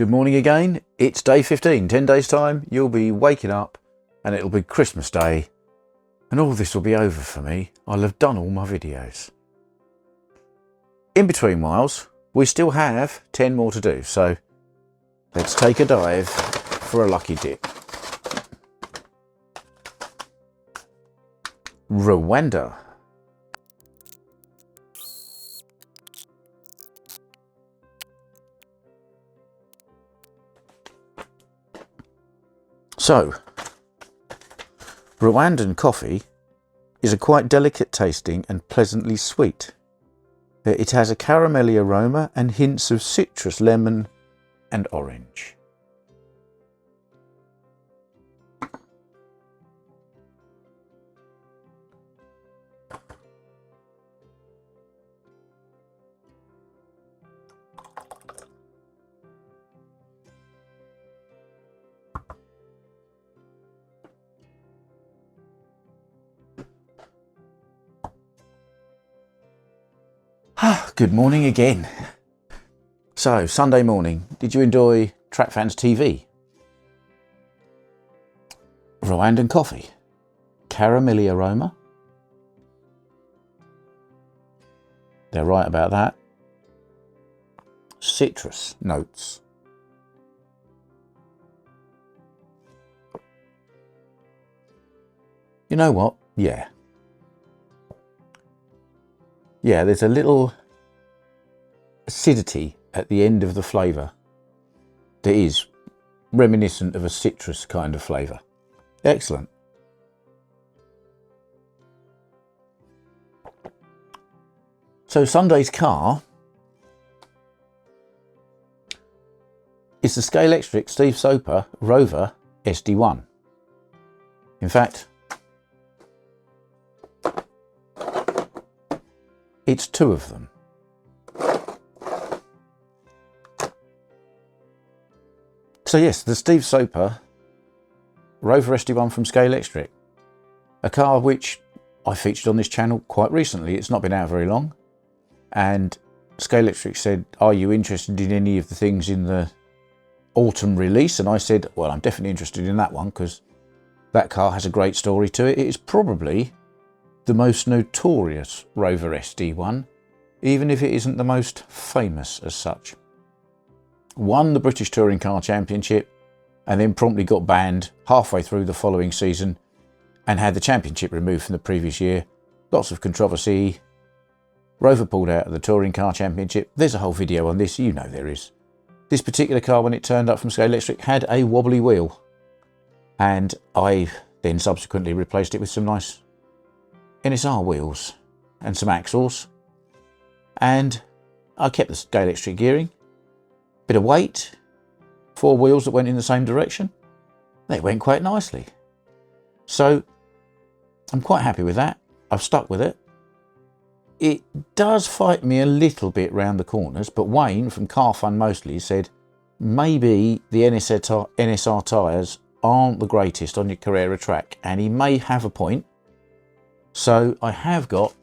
Good morning again. It's day 15. 10 days time, you'll be waking up and it'll be Christmas Day and all this will be over for me. I'll have done all my videos. In between whiles, we still have 10 more to do. So let's take a dive for a lucky dip. Rwanda. So, Rwandan coffee is a quite delicate tasting and pleasantly sweet. It has a caramelly aroma and hints of citrus, lemon and orange. Good morning again. So, Sunday morning, did you enjoy Track Fans TV? Rwandan coffee, caramelly aroma. They're right about that. Citrus notes. You know what? Yeah, there's a little acidity at the end of the flavour that is reminiscent of a citrus kind of flavour. Excellent. So Sunday's car is the Scalextric Steve Soper Rover SD1. In fact, it's two of them. So yes, the Steve Soper Rover SD1 from Scalextric. A car which I featured on this channel quite recently. It's not been out very long. And Scalextric said, are you interested in any of the things in the autumn release? And I said, well, I'm definitely interested in that one because that car has a great story to it. It is probably the most notorious Rover SD1, even if it isn't the most famous as such. Won the British Touring Car Championship and then promptly got banned halfway through the following season and had the championship removed from the previous year. Lots of controversy. Rover pulled out of the Touring Car Championship. There's a whole video on this, you know there is. This particular car, when it turned up from Scalextric, had a wobbly wheel, and I then subsequently replaced it with some nice NSR wheels and some axles, and I kept the Scalextric gearing, bit of weight, 4 wheels that went in the same direction. They went quite nicely. So I'm quite happy with that. I've stuck with it. It does fight me a little bit round the corners, but Wayne from Car Fun Mostly said maybe the NSR tyres aren't the greatest on your Carrera track, and he may have a point. So I have got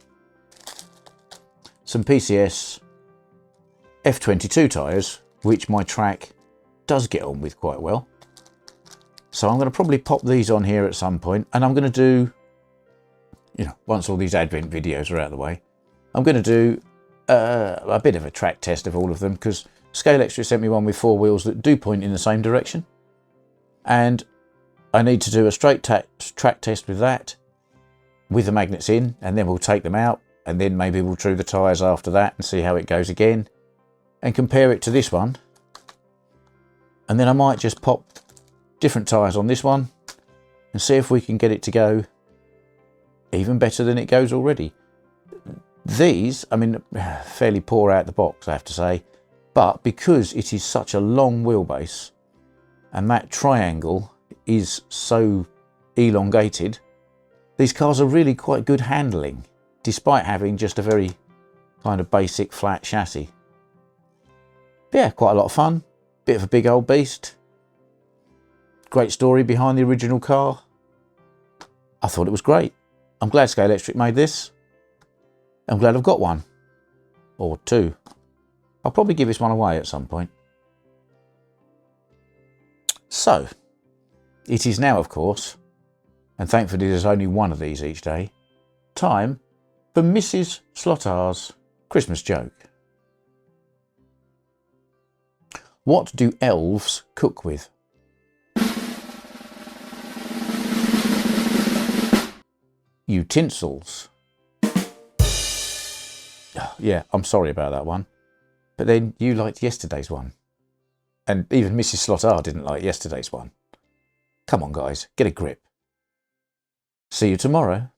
some PCS F22 tyres, which my track does get on with quite well. So I'm going to probably pop these on here at some point, and I'm going to do, once all these Advent videos are out of the way, I'm going to do a bit of a track test of all of them, because Scalextric sent me one with 4 wheels that do point in the same direction, and I need to do a straight track test with that, with the magnets in, and then we'll take them out, and then maybe we'll true the tyres after that and see how it goes again, and compare it to this one. And then I might just pop different tyres on this one and see if we can get it to go even better than it goes already. These, I mean, fairly poor out the box, I have to say, but because it is such a long wheelbase and that triangle is so elongated, these cars are really quite good handling, despite having just a very kind of basic flat chassis. Yeah, quite a lot of fun. Bit of a big old beast. Great story behind the original car. I thought it was great. I'm glad Scalextric made this. I'm glad I've got one. Or 2. I'll probably give this one away at some point. So, it is now, of course, and thankfully there's only one of these each day, time for Mrs. Slottar's Christmas joke. What do elves cook with? Utensils. Yeah, I'm sorry about that one. But then you liked yesterday's one. And even Mrs. Slottar didn't like yesterday's one. Come on, guys, get a grip. See you tomorrow.